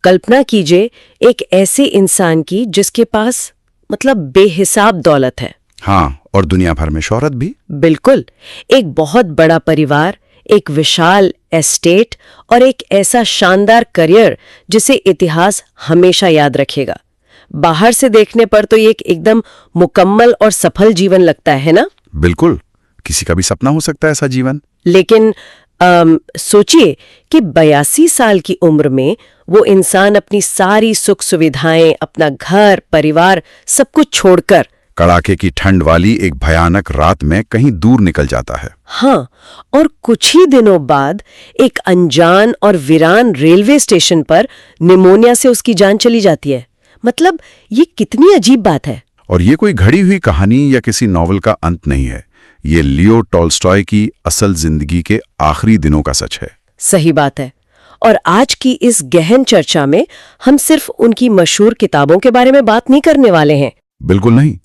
कल्पना कीजिए एक ऐसे इंसान की जिसके पास मतलब बेहिसाब दौलत है। हाँ, और दुनिया भर में शोहरत भी। बिल्कुल, एक बहुत बड़ा परिवार, एक विशाल एस्टेट और एक ऐसा शानदार करियर जिसे इतिहास हमेशा याद रखेगा। बाहर से देखने पर तो ये एक एकदम मुकम्मल और सफल जीवन लगता है ना? बिल्कुल, किसी का भी सपना हो सकता है ऐसा जीवन। लेकिन सोचिए कि 82 साल की उम्र में वो इंसान अपनी सारी सुख सुविधाएं, अपना घर, परिवार, सब कुछ छोड़कर कड़ाके की ठंड वाली एक भयानक रात में कहीं दूर निकल जाता है। हाँ, और कुछ ही दिनों बाद एक अनजान और वीरान रेलवे स्टेशन पर निमोनिया से उसकी जान चली जाती है। मतलब ये कितनी अजीब बात है। और ये कोई घड़ी हुई कहानी या किसी नॉवल का अंत नहीं है, ये लियो टॉल्स्टॉय की असल जिंदगी के आखिरी दिनों का सच है। सही बात है। और आज की इस गहन चर्चा में हम सिर्फ उनकी मशहूर किताबों के बारे में बात नहीं करने वाले हैं। बिल्कुल नहीं।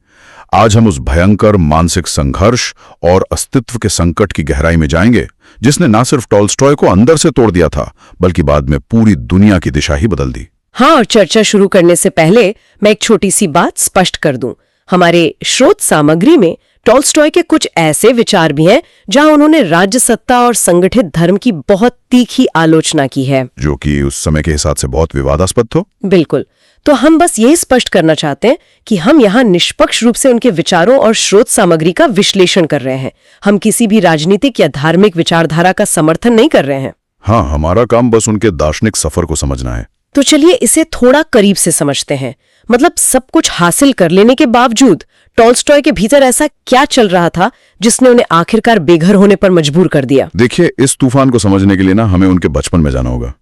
आज हम उस भयंकर मानसिक संघर्ष और अस्तित्व के संकट की गहराई में जाएंगे जिसने न सिर्फ टॉल्स्टॉय को अंदर से तोड़ दिया था बल्कि बाद में पूरी दुनिया की दिशा ही बदल दी। हाँ, और चर्चा शुरू करने से पहले मैं एक छोटी सी बात स्पष्ट कर दूं। हमारे स्रोत सामग्री में टॉल्स्टॉय के कुछ ऐसे विचार भी हैं जहां उन्होंने राज्य सत्ता और संगठित धर्म की बहुत तीखी आलोचना की है, जो कि उस समय के हिसाब से बहुत विवादास्पद था। बिल्कुल। तो हम बस यही स्पष्ट करना चाहते हैं कि हम यहाँ निष्पक्ष रूप से उनके विचारों और स्रोत सामग्री का विश्लेषण कर रहे हैं। हम किसी भी राजनीतिक या धार्मिक विचारधारा का समर्थन नहीं कर रहे हैं। हाँ, हमारा काम बस उनके दार्शनिक सफर को समझना है। तो चलिए इसे थोड़ा करीब से समझते हैं। मतलब सब कुछ हासिल कर लेने के बावजूद टॉल्स्टॉय के भीतर ऐसा क्या चल रहा था जिसने उन्हें आखिरकार बेघर होने पर मजबूर कर दिया? देखिए, इस तूफान को समझने के लिए ना हमें उनके बचपन में जाना होगा।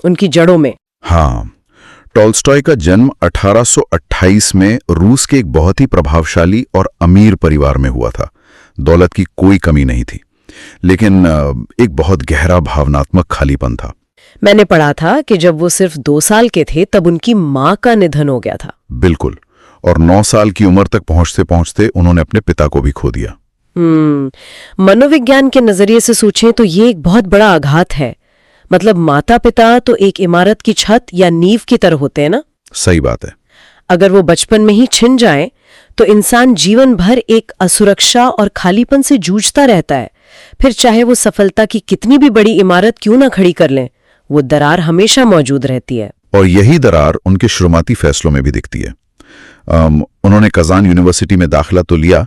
उनकी जड़ों में। हाँ, टॉल्स्टॉय का जन्म 1828 में रूस के एक बहुत ही प्रभावशाली और अमीर परिवार में हुआ था। दौलत की कोई कमी नहीं थी, लेकिन एक बहुत गहरा भावनात्मक खालीपन था। मैंने पढ़ा था कि जब वो सिर्फ 2 साल के थे तब उनकी माँ का निधन हो गया था। बिल्कुल, और 9 साल की उम्र तक पहुंचते पहुंचते उन्होंने अपने पिता को भी खो दिया। मनोविज्ञान के नजरिए से सोचें तो ये एक बहुत बड़ा आघात है। मतलब माता पिता तो एक इमारत की छत या नींव की तरह होते हैं ना? सही बात है। अगर वो बचपन में ही छिन जाए तो इंसान जीवन भर एक असुरक्षा और खालीपन से जूझता रहता है। फिर चाहे वो सफलता की कितनी भी बड़ी इमारत क्यों ना खड़ी कर लें, वो दरार हमेशा मौजूद रहती है। और यही दरार उनके शुरुआती फैसलों में भी दिखती है। उन्होंने कजान यूनिवर्सिटी में दाखिला तो लिया,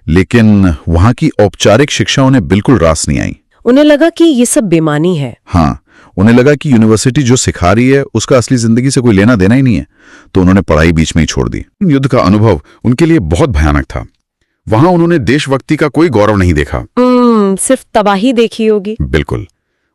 लेकिन वहां की औपचारिक शिक्षा उन्हें बिल्कुल रास नहीं आई। उन्हें लगा कि ये सब बेमानी है। हाँ, उन्हें लगा कि यूनिवर्सिटी जो सिखा रही है उसका असली जिंदगी से कोई लेना देना ही नहीं है, तो उन्होंने पढ़ाई बीच में ही छोड़ दी। युद्ध का अनुभव उनके लिए बहुत भयानक था। वहां उन्होंने देशभक्ति का कोई गौरव नहीं देखा। सिर्फ तबाही देखी होगी। बिल्कुल।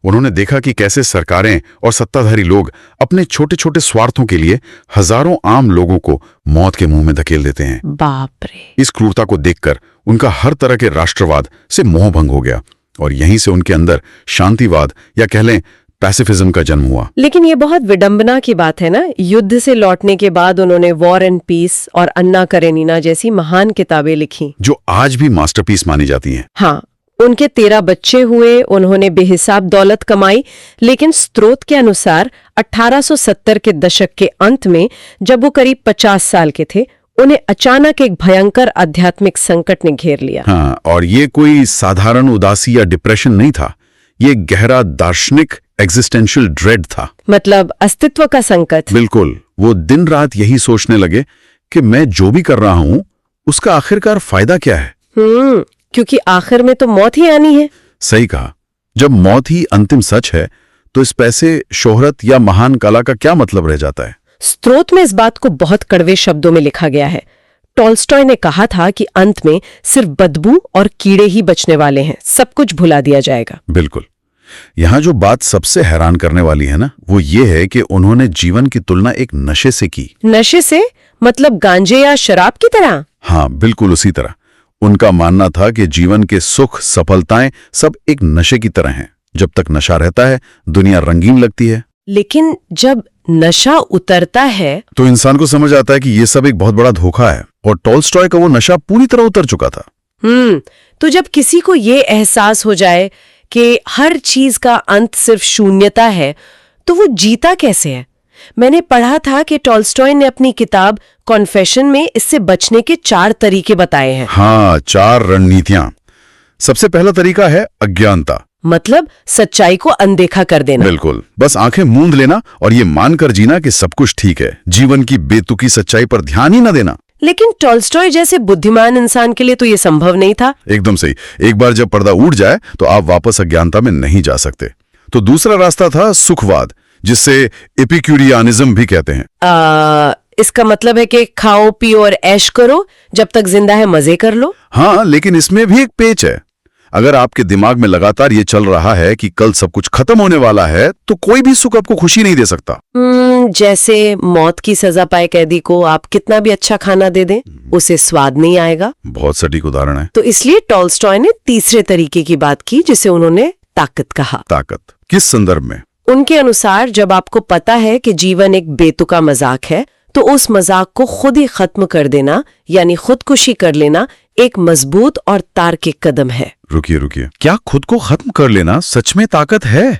उन्होंने देखा कि कैसे सरकारें और सत्ताधारी लोग अपने छोटे छोटे स्वार्थों के लिए हजारों आम लोगों को मौत के मुंह में धकेल देते हैं। बाप रे। इस क्रूरता को देखकर उनका हर तरह के राष्ट्रवाद से मोह भंग हो गया और यहीं से उनके अंदर शांतिवाद या कह लें पैसिफिज्म का जन्म हुआ। लेकिन ये बहुत विडंबना की बात है ना, युद्ध से लौटने के बाद उन्होंने वॉर एंड पीस और अन्ना करेनिना जैसी महान किताबें लिखी जो आज भी मास्टरपीस मानी जाती हैं। हाँ, उनके 13 बच्चे हुए, उन्होंने बेहिसाब दौलत कमाई, लेकिन स्रोत के अनुसार 1870 के दशक के अंत में जब वो करीब 50 साल के थे, उन्हें अचानक एक भयंकर आध्यात्मिक संकट ने घेर लिया। हाँ, और ये कोई साधारण उदासी या डिप्रेशन नहीं था, ये गहरा दार्शनिक एग्जिस्टेंशियल ड्रेड था। मतलब अस्तित्व का संकट। बिल्कुल। वो दिन रात यही सोचने लगे कि मैं जो भी कर रहा हूं उसका आखिरकार फायदा क्या है। क्योंकि आखिर में तो मौत ही आनी है। सही कहा। जब मौत ही अंतिम सच है तो इस पैसे, शोहरत या महान कला का क्या मतलब रह जाता है। स्रोत में इस बात को बहुत कड़वे शब्दों में लिखा गया है। टॉल्स्टॉय ने कहा था कि अंत में सिर्फ बदबू और कीड़े ही बचने वाले हैं, सब कुछ भुला दिया जाएगा। बिल्कुल। यहाँ जो बात सबसे हैरान करने वाली है ना, वो ये है कि उन्होंने जीवन की तुलना एक नशे से की। नशे से? मतलब गांजे या शराब की तरह? हाँ, बिल्कुल उसी तरह। उनका मानना था कि जीवन के सुख, सफलताएं सब एक नशे की तरह हैं। जब तक नशा रहता है दुनिया रंगीन लगती है, लेकिन जब नशा उतरता है तो इंसान को समझ आता है कि ये सब एक बहुत बड़ा धोखा है। और टॉल्स्टॉय का वो नशा पूरी तरह उतर चुका था। तो जब किसी को ये एहसास हो जाए कि हर चीज का अंत सिर्फ शून्यता है, तो वो जीता कैसे है? मैंने पढ़ा था कि टॉल्स्टॉय ने अपनी किताब कॉन्फेशन में इससे बचने के 4 तरीके बताए हैं। हाँ, 4 रणनीतियां। सबसे पहला तरीका है अज्ञानता। मतलब सच्चाई को अनदेखा कर देना। बिल्कुल, बस आंखें मूंद लेना और ये मानकर जीना कि सब कुछ ठीक है। जीवन की बेतुकी सच्चाई पर ध्यान ही न देना। लेकिन टॉल्स्टॉय जैसे बुद्धिमान इंसान के लिए तो ये संभव नहीं था। एकदम सही। एक बार जब पर्दा उठ जाए तो आप वापस अज्ञानता में नहीं जा सकते। तो दूसरा रास्ता था सुखवाद, जिसे एपिक्यूरियानिज्म भी कहते हैं। इसका मतलब है कि खाओ पियो और ऐश करो, जब तक जिंदा है मजे कर लो। हाँ, लेकिन इसमें भी एक पेच है। अगर आपके दिमाग में लगातार ये चल रहा है कि कल सब कुछ खत्म होने वाला है, तो कोई भी सुख आपको खुशी नहीं दे सकता। जैसे मौत की सजा पाए कैदी को आप कितना भी अच्छा खाना दे दें, उसे स्वाद नहीं आएगा। बहुत सटीक उदाहरण है। तो इसलिए टॉल्स्टॉय ने तीसरे तरीके की बात की, जिसे उन्होंने ताकत कहा। ताकत किस संदर्भ में? उनके अनुसार जब आपको पता है कि जीवन एक बेतुका मजाक है, तो उस मजाक को खुद ही खत्म कर देना, यानी खुदकुशी कर लेना, एक मजबूत और तार्किक कदम है। रुकिए, क्या खुद को खत्म कर लेना सच में ताकत है?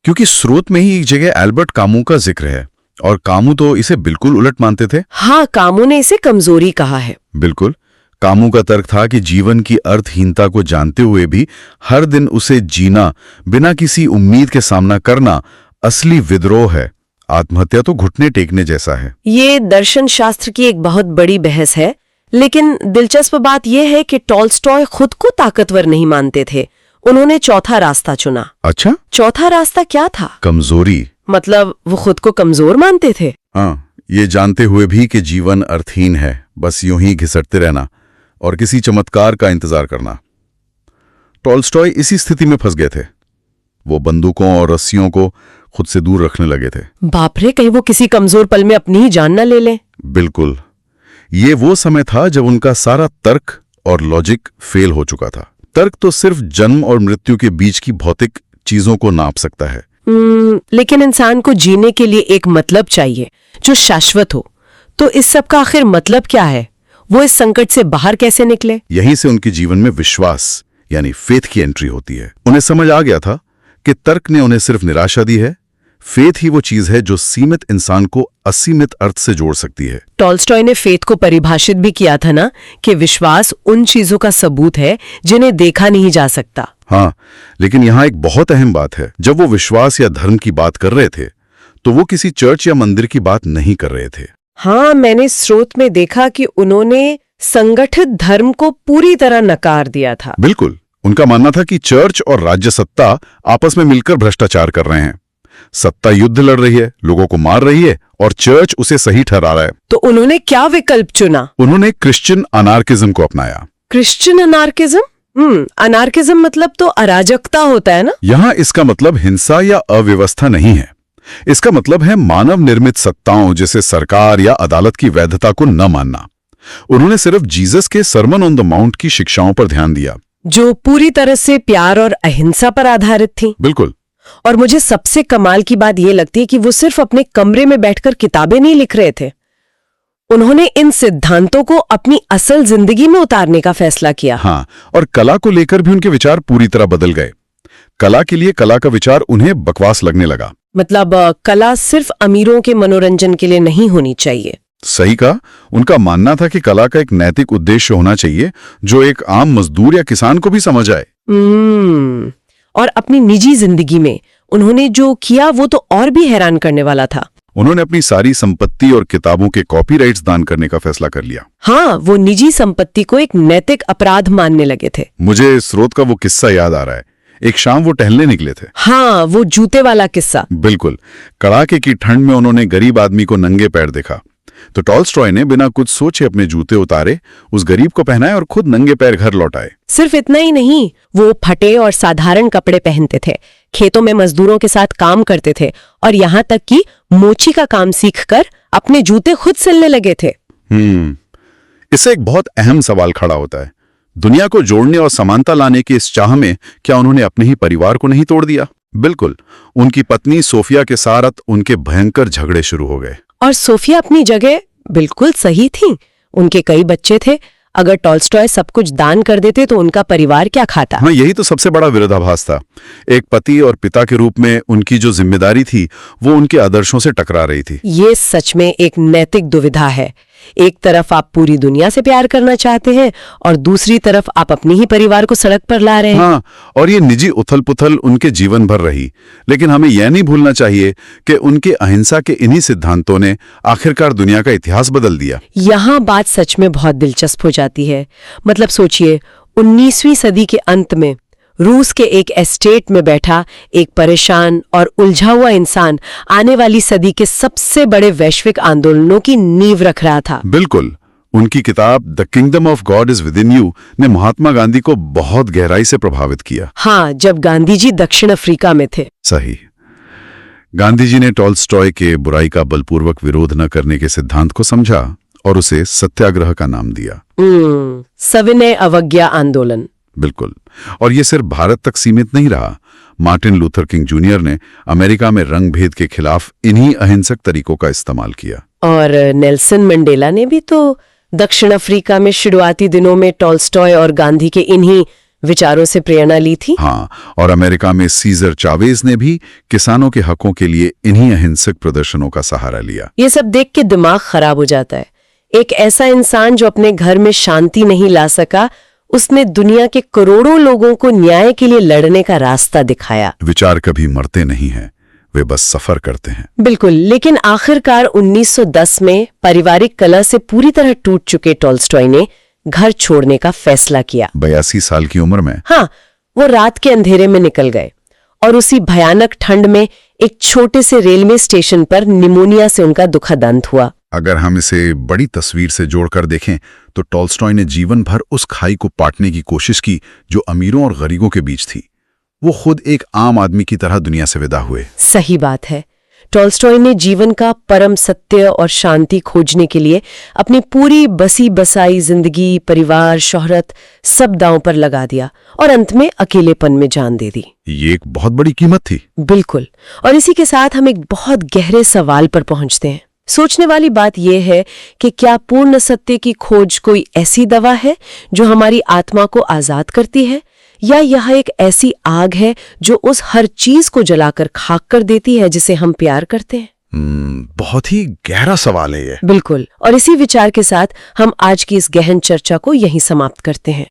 क्योंकि स्रोत में ही एक जगह एल्बर्ट कामू का जिक्र है, और कामू तो इसे बिल्कुल उलट मानते थे। हाँ, कामू ने इसे कमजोरी कहा है। बिल्कुल, कामू का तर्क था कि जीवन की अर्थहीनता को जानते हुए भी हर दिन उसे जीना, बिना किसी उम्मीद के सामना करना असली विद्रोह है। आत्महत्या तो घुटने टेकने जैसा है। ये दर्शन शास्त्र की एक बहुत बड़ी बहस है, लेकिन दिलचस्प बात यह है कि टॉल्स्टॉय खुद को ताकतवर नहीं मानते थे। उन्होंने चौथा रास्ता चुना। अच्छा, चौथा रास्ता क्या था? कमजोरी। मतलब वो खुद को कमजोर मानते थे। हाँ, ये जानते हुए भी कि जीवन अर्थहीन है, बस यूं ही घिसटते रहना और किसी चमत्कार का इंतजार करना। टॉल्स्टॉय इसी स्थिति में फंस गए थे। वो बंदूकों और रस्सियों को खुद से दूर रखने लगे थे। बाप रे, कहीं वो किसी कमजोर पल में अपनी ही जान न ले लें। बिल्कुल, ये वो समय था जब उनका सारा तर्क और लॉजिक फेल हो चुका था। तर्क तो सिर्फ जन्म और मृत्यु के बीच की भौतिक चीजों को नाप सकता है। लेकिन इंसान को जीने के लिए एक मतलब चाहिए जो शाश्वत हो। तो इस सब का आखिर मतलब क्या है? वो इस संकट से बाहर कैसे निकले? यहीं से उनके जीवन में विश्वास यानी फेथ की एंट्री होती है। उन्हें समझ आ गया था कि तर्क ने उन्हें सिर्फ निराशा दी है। फेथ ही वो चीज है जो सीमित इंसान को असीमित अर्थ से जोड़ सकती है। टॉल्स्टॉय ने फेथ को परिभाषित भी किया था ना, कि विश्वास उन चीजों का सबूत है जिन्हें देखा नहीं जा सकता। हाँ, लेकिन यहाँ एक बहुत अहम बात है। जब वो विश्वास या धर्म की बात कर रहे थे, तो वो किसी चर्च या मंदिर की बात नहीं कर रहे थे। हाँ, मैंने स्रोत में देखा कि उन्होंने संगठित धर्म को पूरी तरह नकार दिया था। बिल्कुल, उनका मानना था कि चर्च और राज्य सत्ता आपस में मिलकर भ्रष्टाचार कर रहे हैं। सत्ता युद्ध लड़ रही है, लोगों को मार रही है, और चर्च उसे सही ठहरा रहा है। तो उन्होंने क्या विकल्प चुना? उन्होंने क्रिश्चियन अनार्किज्म को अपनाया। Christian anarchism? अनार्किज्म मतलब तो अराजकता होता है ना? यहाँ इसका मतलब हिंसा या अव्यवस्था नहीं है। इसका मतलब है मानव निर्मित सत्ताओं जैसे सरकार या अदालत की वैधता को न मानना। उन्होंने सिर्फ जीसस के सरमन ऑन द माउंट की शिक्षाओं पर ध्यान दिया, जो पूरी तरह से प्यार और अहिंसा पर आधारित थी। बिल्कुल। और मुझे सबसे कमाल की बात यह लगती है कि वो सिर्फ अपने कमरे में बैठकर किताबें नहीं लिख रहे थे। उन्होंने इन सिद्धांतों को अपनी असल जिंदगी में उतारने का फैसला किया। हाँ, और कला को लेकर भी उनके विचार पूरी तरह बदल गए। कला के लिए कला का विचार उन्हें बकवास लगने लगा। मतलब कला सिर्फ अमीरों के मनोरंजन के लिए नहीं होनी चाहिए। सही कहा। उनका मानना था कि कला का एक नैतिक उद्देश्य होना चाहिए जो एक आम मजदूर या किसान को भी समझ आए। और अपनी निजी जिंदगी में उन्होंने जो किया वो तो और भी हैरान करने वाला था। उन्होंने अपनी सारी संपत्ति और किताबों के कॉपीराइट्स दान करने का फैसला कर लिया। हाँ, वो निजी संपत्ति को एक नैतिक अपराध मानने लगे थे। मुझे स्रोत का वो किस्सा याद आ रहा है। एक शाम वो टहलने निकले थे। हाँ, वो जूते वाला किस्सा। बिल्कुल। कड़ाके की ठंड में उन्होंने गरीब आदमी को नंगे पैर देखा, तो टॉल्स्टॉय ने बिना कुछ सोचे अपने जूते उतारे, उस गरीब को पहनाए और खुद नंगे पैर घर लौट आए। सिर्फ इतना ही नहीं, वो फटे और साधारण कपड़े पहनते थे, खेतों में मजदूरों के साथ काम करते थे, और यहाँ तक कि मोची का काम सीखकर अपने जूते खुद सिलने लगे थे। इससे एक बहुत अहम सवाल खड़ा होता है। दुनिया को जोड़ने और समानता लाने की इस चाह में क्या उन्होंने अपने ही परिवार को नहीं तोड़ दिया? बिल्कुल। उनकी पत्नी सोफिया के साथ उनके भयंकर झगड़े शुरू हो गए। और सोफिया अपनी जगह बिल्कुल सही थी। उनके कई बच्चे थे, अगर टॉल्स्टॉय सब कुछ दान कर देते तो उनका परिवार क्या खाता? हाँ, यही तो सबसे बड़ा विरोधाभास था। एक पति और पिता के रूप में उनकी जो जिम्मेदारी थी वो उनके आदर्शों से टकरा रही थी। ये सच में एक नैतिक दुविधा है। एक तरफ आप पूरी दुनिया से प्यार करना चाहते हैं और दूसरी तरफ आप अपनी ही परिवार को सड़क पर ला रहे हैं। हाँ, और ये निजी उथल-पुथल उनके जीवन भर रही। लेकिन हमें यह नहीं भूलना चाहिए कि उनके अहिंसा के इन्हीं सिद्धांतों ने आखिरकार दुनिया का इतिहास बदल दिया। यहाँ बात सच में बहुत दिलचस्प हो जाती है। मतलब सोचिए, 19वीं सदी के अंत में रूस के एक एस्टेट में बैठा एक परेशान और उलझा हुआ इंसान आने वाली सदी के सबसे बड़े वैश्विक आंदोलनों की नींव रख रहा था। बिल्कुल। उनकी किताब the kingdom of God is with in you ने महात्मा गांधी को बहुत गहराई से प्रभावित किया। हाँ, जब गांधी जी दक्षिण अफ्रीका में थे। सही। गांधी जी ने टॉल्स्टॉय के बुराई का बलपूर्वक विरोध न करने के सिद्धांत को समझा और उसे सत्याग्रह का नाम दिया। सविनय अवज्ञा आंदोलन। बिल्कुल। और ये सिर्फ भारत तक सीमित नहीं रहा। मार्टिन लूथर किंग जूनियर ने अमेरिका में रंग भेद के खिलाफ इन्हीं अहिंसक तरीकों का इस्तेमाल किया। और नेल्सन मंडेला ने भी तो दक्षिण अफ्रीका में शुरुआती दिनों में टॉल्स्टॉय और गांधी के इन्हीं विचारों से प्रेरणा ली थी। हाँ, और अमेरिका में सीजर चावेज ने भी किसानों के हकों के लिए इन्हीं अहिंसक प्रदर्शनों का सहारा लिया। ये सब देख के दिमाग खराब हो जाता है। एक ऐसा इंसान जो अपने घर में शांति नहीं ला सका, उसने दुनिया के करोड़ों लोगों को न्याय के लिए लड़ने का रास्ता दिखाया। विचार कभी मरते नहीं हैं, वे बस सफर करते हैं। बिल्कुल। लेकिन आखिरकार 1910 में पारिवारिक कलह से पूरी तरह टूट चुके टॉल्स्टॉय ने घर छोड़ने का फैसला किया। 82 साल की उम्र में। हाँ, वो रात के अंधेरे में निकल गए और उसी भयानक ठंड में एक छोटे से रेलवे स्टेशन पर निमोनिया से उनका दुखद अंत हुआ। अगर हम इसे बड़ी तस्वीर से जोड़कर देखें तो टॉल्स्टॉय ने जीवन भर उस खाई को पाटने की कोशिश की जो अमीरों और गरीबों के बीच थी। वो खुद एक आम आदमी की तरह दुनिया से विदा हुए। सही बात है। टॉल्स्टॉय ने जीवन का परम सत्य और शांति खोजने के लिए अपनी पूरी बसी बसाई जिंदगी, परिवार, शोहरत सब दांव पर लगा दिया और अंत में अकेलेपन में जान दे दी। ये एक बहुत बड़ी कीमत थी। बिल्कुल। और इसी के साथ हम एक बहुत गहरे सवाल पर पहुंचते हैं। सोचने वाली बात यह है कि क्या पूर्ण सत्य की खोज कोई ऐसी दवा है जो हमारी आत्मा को आजाद करती है, या यह एक ऐसी आग है जो उस हर चीज को जलाकर खाक कर देती है जिसे हम प्यार करते हैं? बहुत ही गहरा सवाल है ये। बिल्कुल। और इसी विचार के साथ हम आज की इस गहन चर्चा को यहीं समाप्त करते हैं।